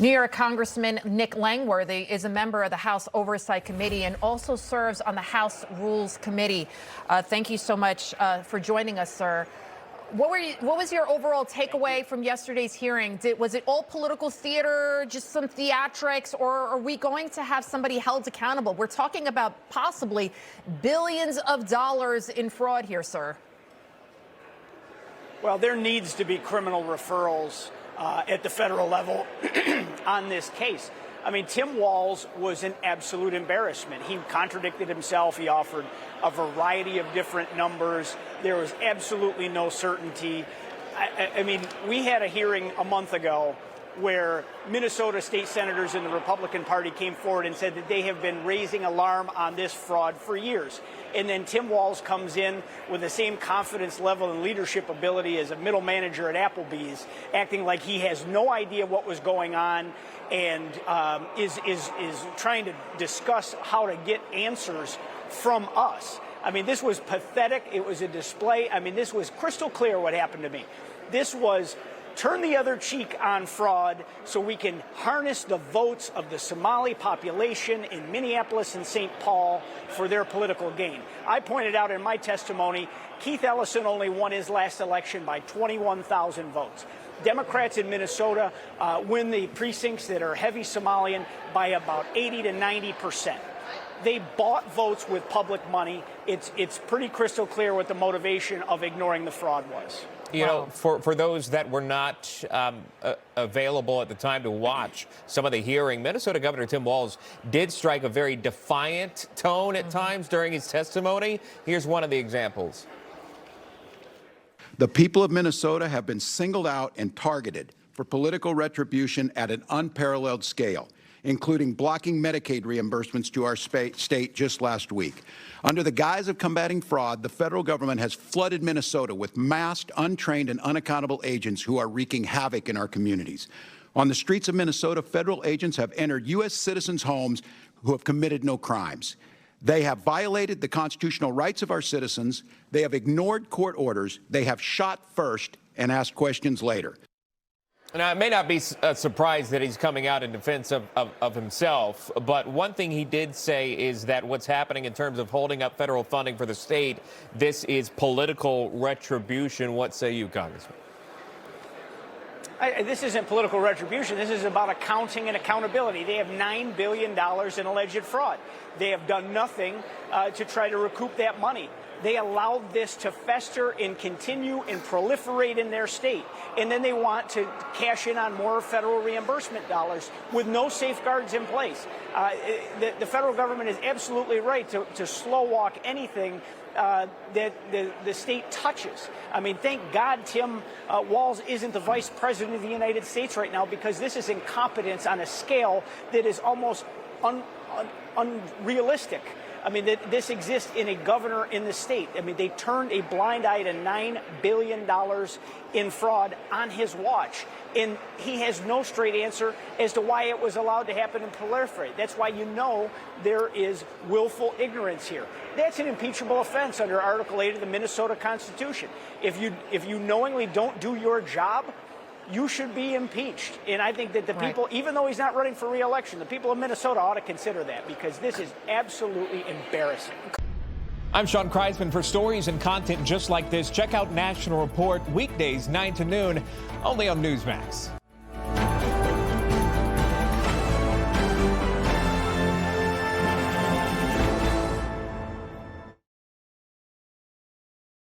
New York Congressman Nick Langworthy is a member of the House Oversight Committee and also serves on the House Rules Committee. Thank you so much for joining us, sir. What was your overall takeaway from yesterday's hearing? Was it all political theater, just some theatrics, or are we going to have somebody held accountable? We're talking about possibly billions of dollars in fraud here, sir. Well, there needs to be criminal referrals at the federal level on this case. I mean, Tim Walz was an absolute embarrassment. He contradicted himself. He offered a variety of different numbers. There was absolutely no certainty. I mean, we had a hearing a month ago where Minnesota state senators in the Republican Party came forward and said that they have been raising alarm on this fraud for years. And then Tim Walz comes in with the same confidence level and leadership ability as a middle manager at Applebee's, acting like he has no idea what was going on and is trying to discuss how to get answers from us. I mean, this was pathetic. It was a display. I mean, this was crystal clear what happened to me. This was turn the other cheek on fraud so we can harness the votes of the Somali population in Minneapolis and St. Paul for their political gain. I pointed out in my testimony, Keith Ellison only won his last election by 21,000 votes. Democrats in Minnesota win the precincts that are heavy Somalian by about 80 to 90%. They bought votes with public money. It's pretty crystal clear what the motivation of ignoring the fraud was. You know, for those that were not available at the time to watch some of the hearing, Minnesota Governor Tim Walz did strike a very defiant tone at times during his testimony. Here's one of the examples. The people of Minnesota have been singled out and targeted for political retribution at an unparalleled scale, including blocking Medicaid reimbursements to our state just last week. Under the guise of combating fraud, the federal government has flooded Minnesota with masked, untrained, and unaccountable agents who are wreaking havoc in our communities. On the streets of Minnesota, federal agents have entered U.S. citizens' homes who have committed no crimes. They have violated the constitutional rights of our citizens. They have ignored court orders. They have shot first and asked questions later. Now, it may not be a surprise that he's coming out in defense of himself, but one thing he did say is that what's happening in terms of holding up federal funding for the state, this is political retribution. What say you, Congressman? This isn't political retribution. This is about accounting and accountability. They have $9 billion in alleged fraud. They have done nothing to try to recoup that money. They allowed this to fester and continue and proliferate in their state. And then they want to cash in on more federal reimbursement dollars with no safeguards in place. The federal government is absolutely right to slow walk anything that the state touches. I mean, thank God Tim Walz isn't the vice president of the United States right now, because this is incompetence on a scale that is almost unrealistic. I mean, this exists in a governor in the state. I mean, they turned a blind eye to $9 billion in fraud on his watch. And he has no straight answer as to why it was allowed to happen and proliferate. That's why you know there is willful ignorance here. That's an impeachable offense under Article 8 of the Minnesota Constitution. If you knowingly don't do your job, you should be impeached. And I think that the people, even though he's not running for re-election, the people of Minnesota ought to consider that, because this is absolutely embarrassing. I'm Sean Kreisman. For stories and content just like this, check out National Report weekdays 9 to noon, only on Newsmax.